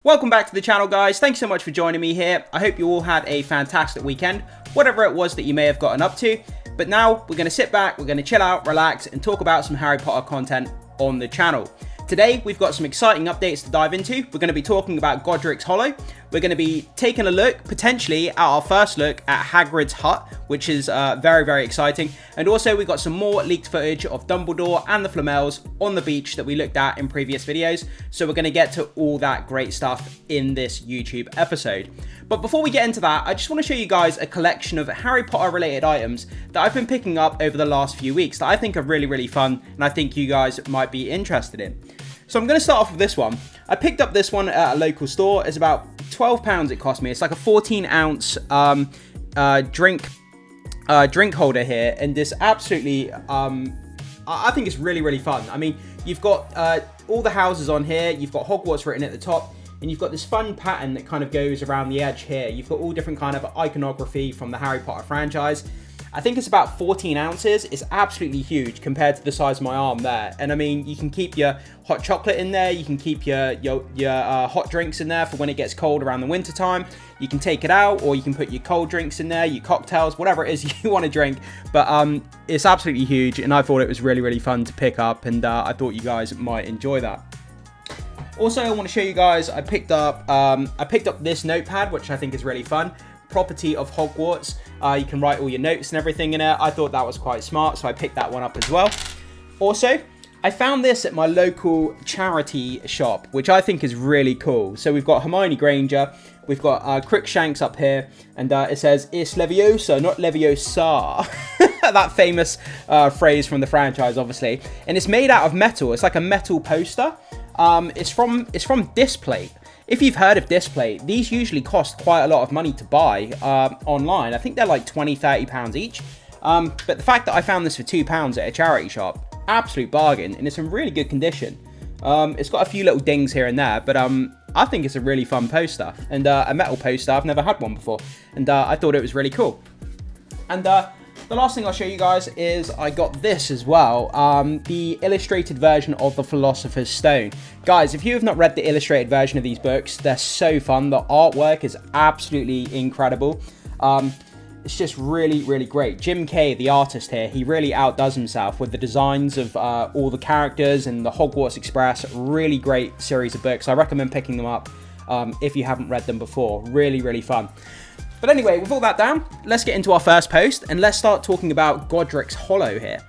Welcome back to the channel, guys. Thanks so much for joining me here. I hope you all had a fantastic weekend, whatever it was that you may have gotten up to. But now we're going to sit back, we're going to chill out, relax, and talk about some Harry Potter content on the channel. Today, we've got some exciting updates to dive into. We're going to be talking about Godric's Hollow. We're going to be taking a look, potentially, at our first look at Hagrid's hut, which is very, very exciting. And also, we've got some more leaked footage of Dumbledore and the Flamels on the beach that we looked at in previous videos. So we're going to get to all that great stuff in this YouTube episode. But before we get into that, I just want to show you guys a collection of Harry Potter related items that I've been picking up over the last few weeks that I think are really, really fun and I think you guys might be interested in. So I'm going to start off with this one. I picked up this one at a local store. It's about £12 it cost me. It's like a 14-ounce drink holder here, and this absolutely I think it's really, really fun. I mean, you've got all the houses on here. You've got Hogwarts written at the top, and you've got this fun pattern that kind of goes around the edge here. You've got all different kind of iconography from the Harry Potter franchise. I think it's about 14 ounces. It's absolutely huge compared to the size of my arm there. And I mean, you can keep your hot chocolate in there. You can keep your hot drinks in there for when it gets cold around the winter time. You can take it out, or you can put your cold drinks in there, your cocktails, whatever it is you want to drink. But it's absolutely huge, and I thought it was really, really fun to pick up, and I thought you guys might enjoy that. Also, I want to show you guys, I picked up this notepad, which I think is really fun. Property of Hogwarts. You can write all your notes and everything in it. I thought that was quite smart, so I picked that one up as well. Also, I found this at my local charity shop, which I think is really cool. So we've got Hermione Granger, we've got Crookshanks up here, and it says, "It's Leviosa, not Leviosa." That famous phrase from the franchise, obviously. And it's made out of metal. It's like a metal poster. It's from Displate. If you've heard of Display, these usually cost quite a lot of money to buy online. I think they're like £20-30 each. But the fact that I found this for £2 at a charity shop, absolute bargain, and it's in really good condition. It's got a few little dings here and there, but I think it's a really fun poster. And a metal poster, I've never had one before. And I thought it was really cool. And the last thing I'll show you guys is I got this as well, the illustrated version of the Philosopher's Stone. Guys, if you have not read the illustrated version of these books, they're so fun. The artwork is absolutely incredible. It's just really, really great. Jim Kay, the artist here, he really outdoes himself with the designs of all the characters and the Hogwarts Express. Really great series of books. I recommend picking them up if you haven't read them before. Really, really fun. But anyway, with all that down, let's get into our first post, and let's start talking about Godric's Hollow here.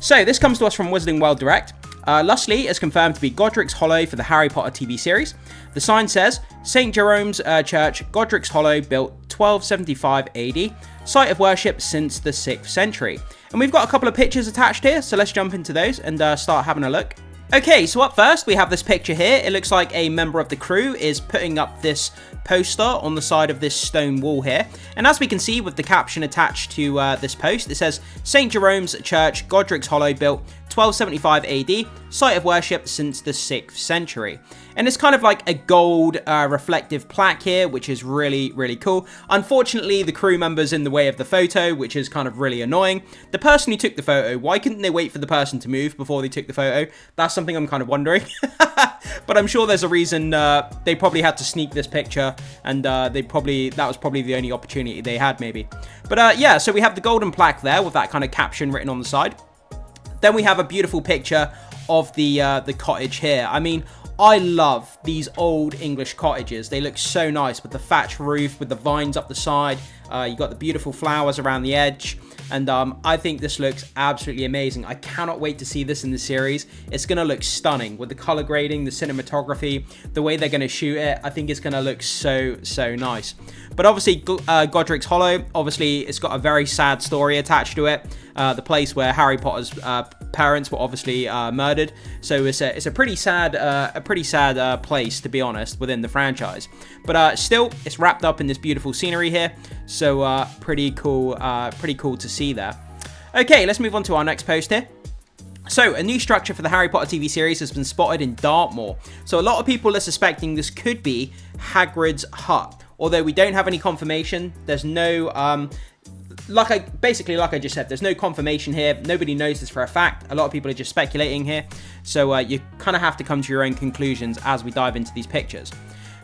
So this comes to us from Wizarding World Direct. Lustley is confirmed to be Godric's Hollow for the Harry Potter TV series. The sign says, St. Jerome's Church, Godric's Hollow, built 1275 AD, site of worship since the 6th century. And we've got a couple of pictures attached here, so let's jump into those and start having a look. Okay, so up first, we have this picture here. It looks like a member of the crew is putting up this poster on the side of this stone wall here. And as we can see with the caption attached to this post, it says, St. Jerome's Church, Godric's Hollow, built 1275 AD, site of worship since the 6th century. And it's kind of like a gold reflective plaque here, which is really, really cool. Unfortunately, the crew member's in the way of the photo, which is kind of really annoying. The person who took the photo, why couldn't they wait for the person to move before they took the photo? That's something I'm kind of wondering. But I'm sure there's a reason. They probably had to sneak this picture, and that was probably the only opportunity they had, maybe. But yeah, so we have the golden plaque there with that kind of caption written on the side. Then we have a beautiful picture of the cottage here. I mean, I love these old English cottages. They look so nice with the thatch roof, with the vines up the side. You got the beautiful flowers around the edge. And I think this looks absolutely amazing. I cannot wait to see this in the series. It's going to look stunning with the color grading, the cinematography, the way they're going to shoot it. I think it's going to look so, so nice. But obviously, Godric's Hollow, obviously, it's got a very sad story attached to it. The place where Harry Potter's parents were obviously murdered. So it's a pretty sad place, to be honest, within the franchise. But still, it's wrapped up in this beautiful scenery here. So pretty cool to see there. Okay, let's move on to our next post here. So, a new structure for the Harry Potter TV series has been spotted in Dartmoor. So, a lot of people are suspecting this could be Hagrid's hut. Although we don't have any confirmation, there's no, like I just said, there's no confirmation here. Nobody knows this for a fact. A lot of people are just speculating here. So, you kind of have to come to your own conclusions as we dive into these pictures.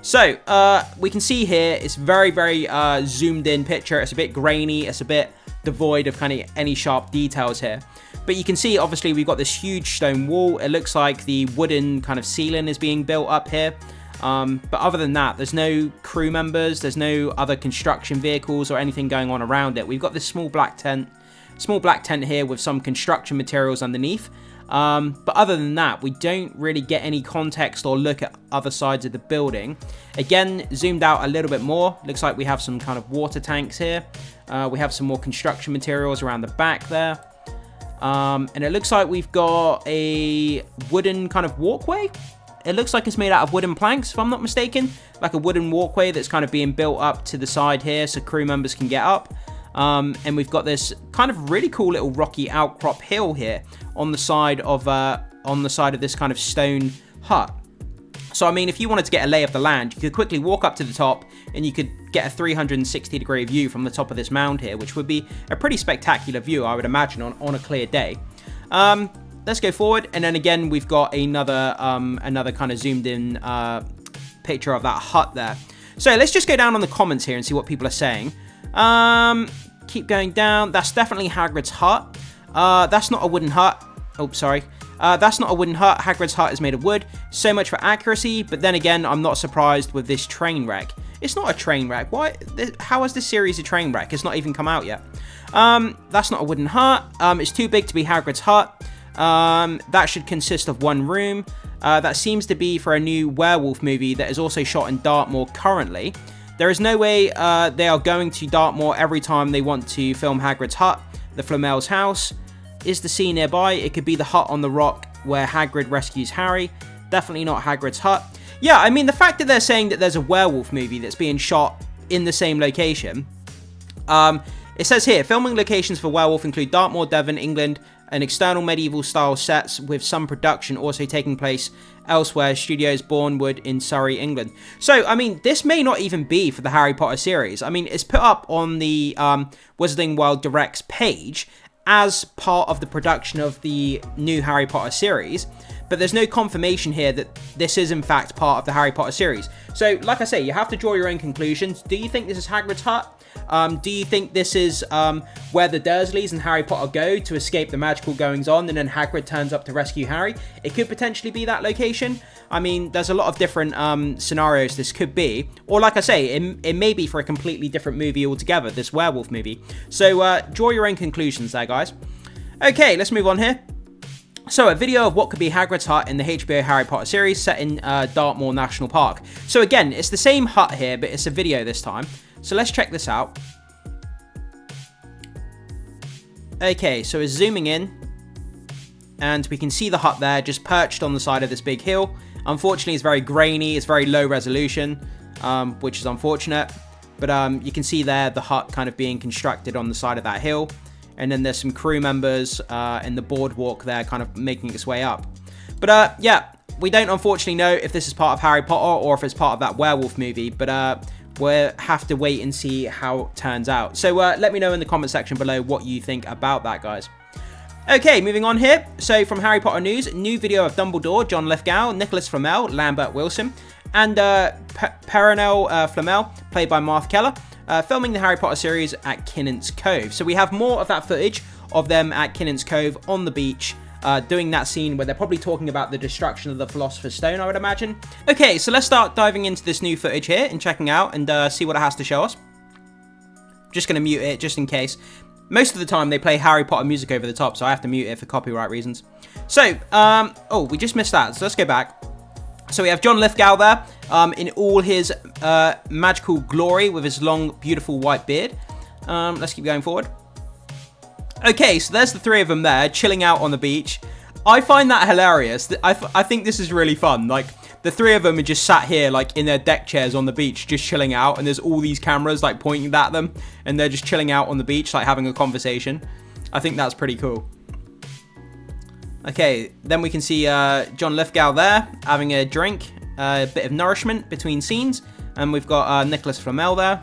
So, we can see here, it's very zoomed in picture. It's a bit grainy. It's a bit devoid of kind of any sharp details here. But you can see, obviously, we've got this huge stone wall. It looks like the wooden kind of ceiling is being built up here. But other than that, there's no crew members. There's no other construction vehicles or anything going on around it. We've got this small black tent here with some construction materials underneath. But other than that, we don't really get any context or look at other sides of the building. Again, zoomed out a little bit more. Looks like we have some kind of water tanks here. We have some more construction materials around the back there. And it looks like we've got a wooden kind of walkway. It looks like it's made out of wooden planks, if I'm not mistaken. Like a wooden walkway that's kind of being built up to the side here so crew members can get up. And we've got this kind of really cool little rocky outcrop hill here on the side of this kind of stone hut. So, I mean, if you wanted to get a lay of the land, you could quickly walk up to the top and you could get a 360-degree view from the top of this mound here, which would be a pretty spectacular view, I would imagine, on a clear day. Let's go forward, and then again, we've got another kind of zoomed-in picture of that hut there. So, let's just go down on the comments here and see what people are saying. Keep going down. That's definitely Hagrid's hut. That's not a wooden hut. Oh, sorry. That's not a wooden hut. Hagrid's hut is made of wood. So much for accuracy, but then again, I'm not surprised with this train wreck. It's not a train wreck. Why? How is this series a train wreck? It's not even come out yet. That's not a wooden hut. It's too big to be Hagrid's hut. That should consist of one room. That seems to be for a new werewolf movie that is also shot in Dartmoor currently. There is no way they are going to Dartmoor every time they want to film Hagrid's hut, the Flamel's house. Is the scene nearby? It could be the hut on the rock where Hagrid rescues Harry. Definitely not Hagrid's hut. Yeah, I mean, the fact that they're saying that there's a werewolf movie that's being shot in the same location. It says here, filming locations for werewolf include Dartmoor, Devon, England, and external medieval style sets with some production also taking place elsewhere, studios Bournemouth in Surrey, England. So, I mean, this may not even be for the Harry Potter series. I mean, it's put up on the Wizarding World Direct's page as part of the production of the new Harry Potter series, but there's no confirmation here that this is in fact part of the Harry Potter series. So, like I say, you have to draw your own conclusions. Do you think this is Hagrid's hut? Do you think this is where the Dursleys and Harry Potter go to escape the magical goings-on, and then Hagrid turns up to rescue Harry? It could potentially be that location. I mean, there's a lot of different scenarios this could be. Or like I say, it may be for a completely different movie altogether, this werewolf movie. So draw your own conclusions there, guys. Okay, let's move on here. So, a video of what could be Hagrid's hut in the HBO Harry Potter series set in Dartmoor National Park. So again, it's the same hut here, but it's a video this time. So let's check this out. Okay, so it's zooming in, and we can see the hut there, just perched on the side of this big hill. Unfortunately, it's very grainy, it's very low resolution, which is unfortunate. But you can see there the hut kind of being constructed on the side of that hill. And then there's some crew members in the boardwalk there kind of making its way up. But yeah, we don't unfortunately know if this is part of Harry Potter or if it's part of that werewolf movie. But we'll have to wait and see how it turns out. So let me know in the comment section below what you think about that, guys. Okay, moving on here. So from Harry Potter news, new video of Dumbledore, John Lithgow, Nicholas Flamel, Lambert Wilson, and Perenelle Flamel, played by Martha Keller, filming the Harry Potter series at Kinnant's Cove. So we have more of that footage of them at Kinnant's Cove on the beach, doing that scene where they're probably talking about the destruction of the Philosopher's Stone, I would imagine. Okay, so let's start diving into this new footage here and checking out and see what it has to show us. I'm just going to mute it just in case. Most of the time they play Harry Potter music over the top, so I have to mute it for copyright reasons. So, oh, we just missed that, so let's go back. So we have John Lithgow there, in all his magical glory with his long, beautiful white beard. Let's keep going forward. Okay, so there's the three of them there, chilling out on the beach. I find that hilarious. I think this is really fun. Like, the three of them are just sat here, like, in their deck chairs on the beach, just chilling out, and there's all these cameras, like, pointing at them, and they're just chilling out on the beach, like, having a conversation. I think that's pretty cool. Okay, then we can see John Lithgow there, having a drink, a bit of nourishment between scenes, and we've got Nicholas Flamel there.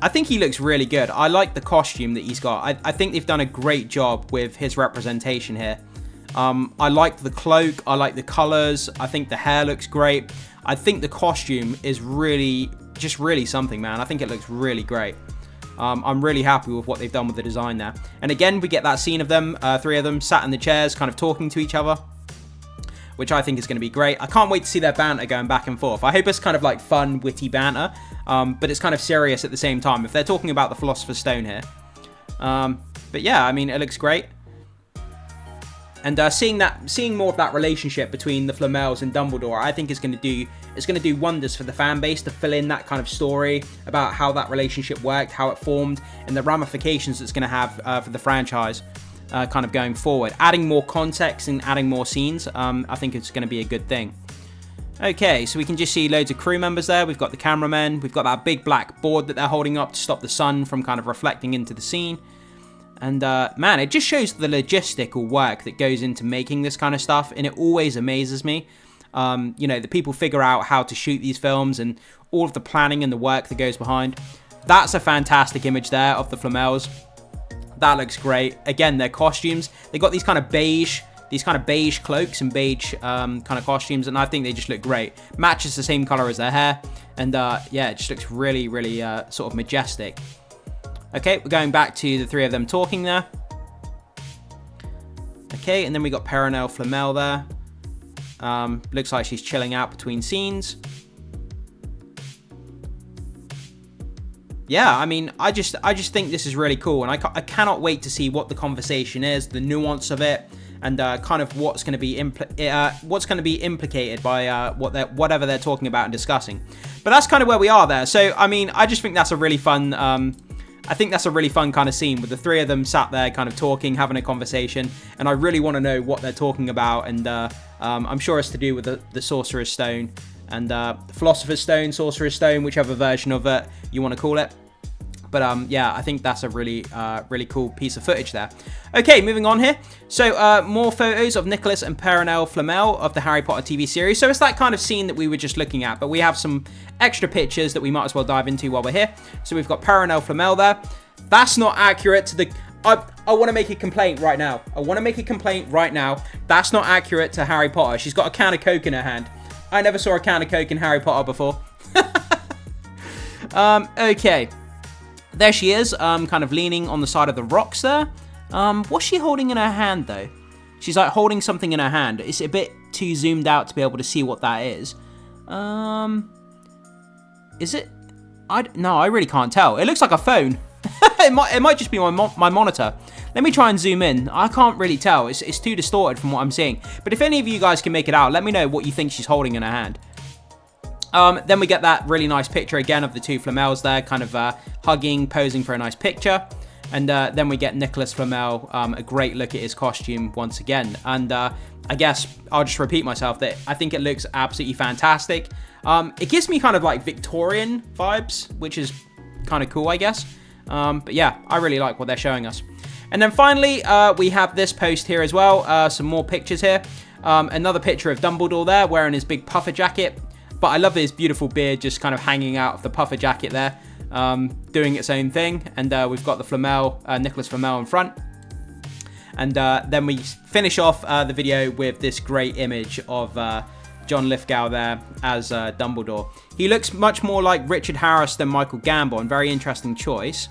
I think he looks really good. I like the costume that he's got. I think they've done a great job with his representation here. I like the cloak. I like the colors. I think the hair looks great. I think the costume is really something, man. I think it looks really great. I'm really happy with what they've done with the design there. And again, we get that scene of them, 3 of them sat in the chairs, kind of talking to each other, which I think is going to be great. I can't wait to see their banter going back and forth. I hope it's kind of like fun, witty banter, but it's kind of serious at the same time, if they're talking about the Philosopher's Stone here. But yeah, I mean, it looks great. And seeing more of that relationship between the Flamels and Dumbledore, I think is going to do wonders for the fan base to fill in that kind of story about how that relationship worked, how it formed, and the ramifications it's going to have for the franchise kind of going forward. Adding more context and adding more scenes, I think it's going to be a good thing. Okay, so we can just see loads of crew members there. We've got the cameramen. We've got that big black board that they're holding up to stop the sun from kind of reflecting into the scene. And man, it just shows the logistical work that goes into making this kind of stuff, and it always amazes me. You know, the people figure out how to shoot these films and all of the planning and the work that goes behind. That's a fantastic image there of the Flamels. That looks great. Again, their costumes, they got these kind of beige cloaks and beige kind of costumes, and I think they just look great. Matches the same color as their hair, and yeah, it just looks really, really sort of majestic. Okay, we're going back to the 3 of them talking there. Okay, and then we got Perenelle Flamel there. Looks like she's chilling out between scenes. Yeah, I mean, I just think this is really cool, and I cannot wait to see what the conversation is, the nuance of it, and kind of what's going to be implicated by whatever they're talking about and discussing. But that's kind of where we are there. So I mean, I just think that's a really fun. I think that's a really fun kind of scene with the 3 of them sat there kind of talking, having a conversation, and I really want to know what they're talking about, and I'm sure it's to do with the Sorcerer's Stone and the Philosopher's Stone, Sorcerer's Stone, whichever version of it you want to call it. But yeah, I think that's a really cool piece of footage there. Okay, moving on here. So more photos of Nicholas and Perenelle Flamel of the Harry Potter TV series. So it's that kind of scene that we were just looking at, but we have some extra pictures that we might as well dive into while we're here. So we've got Perenelle Flamel there. That's not accurate to the... I want to make a complaint right now. That's not accurate to Harry Potter. She's got a can of Coke in her hand. I never saw a can of Coke in Harry Potter before. Okay. There she is, kind of leaning on the side of the rocks there. What's she holding in her hand, though? She's like holding something in her hand. It's a bit too zoomed out to be able to see what that is. Is it? No, I really can't tell. It looks like a phone. it might just be my monitor. Let me try and zoom in. I can't really tell. It's too distorted from what I'm seeing. But if any of you guys can make it out, let me know what you think she's holding in her hand. Then we get that really nice picture again of the 2 Flamels there, kind of hugging, posing for a nice picture. And then we get Nicholas Flamel, a great look at his costume once again. And I guess I'll just repeat myself that I think it looks absolutely fantastic. It gives me kind of like Victorian vibes, which is kind of cool, I guess. But yeah, I really like what they're showing us. And then finally, we have this post here as well. Some more pictures here. Another picture of Dumbledore there, wearing his big puffer jacket. But I love his beautiful beard just kind of hanging out of the puffer jacket there, doing its own thing. And we've got the Flamel, Nicholas Flamel in front. And then we finish off the video with this great image of John Lithgow there as Dumbledore. He looks much more like Richard Harris than Michael Gambon. Very interesting choice.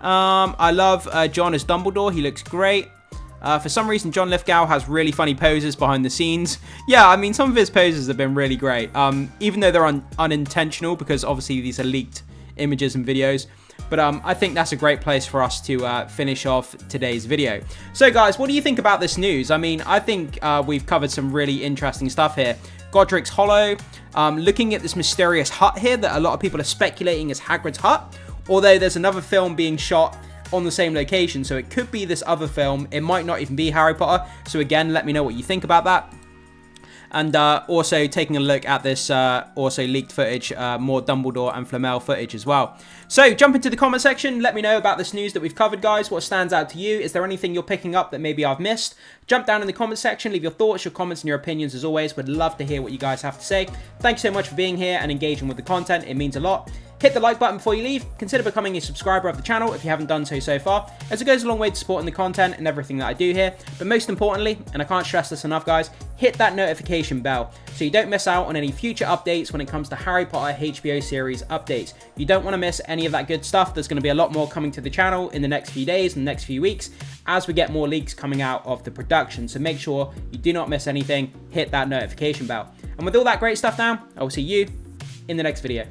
I love John as Dumbledore. He looks great. For some reason, John Lithgow has really funny poses behind the scenes. Yeah, I mean, some of his poses have been really great, even though they're unintentional, because obviously these are leaked images and videos. But I think that's a great place for us to finish off today's video. So guys, what do you think about this news? I mean, I think we've covered some really interesting stuff here. Godric's Hollow, looking at this mysterious hut here that a lot of people are speculating is Hagrid's hut, although there's another film being shot on the same location, so it could be this other film. It might not even be Harry Potter. So again, let me know what you think about that. And also taking a look at this also leaked footage, more Dumbledore and Flamel footage as well. So jump into the comment section. Let me know about this news that we've covered, guys. What stands out to you? Is there anything you're picking up that maybe I've missed? Jump down in the comment section. Leave your thoughts, your comments, and your opinions as always. Would love to hear what you guys have to say. Thanks so much for being here and engaging with the content. It means a lot. Hit the like button before you leave. Consider becoming a subscriber of the channel if you haven't done so far, as it goes a long way to supporting the content and everything that I do here. But most importantly, and I can't stress this enough guys, hit that notification bell so you don't miss out on any future updates when it comes to Harry Potter HBO series updates. You don't want to miss any of that good stuff. There's going to be a lot more coming to the channel in the next few days and the next few weeks as we get more leaks coming out of the production. So make sure you do not miss anything. Hit that notification bell. And with all that great stuff now, I will see you in the next video.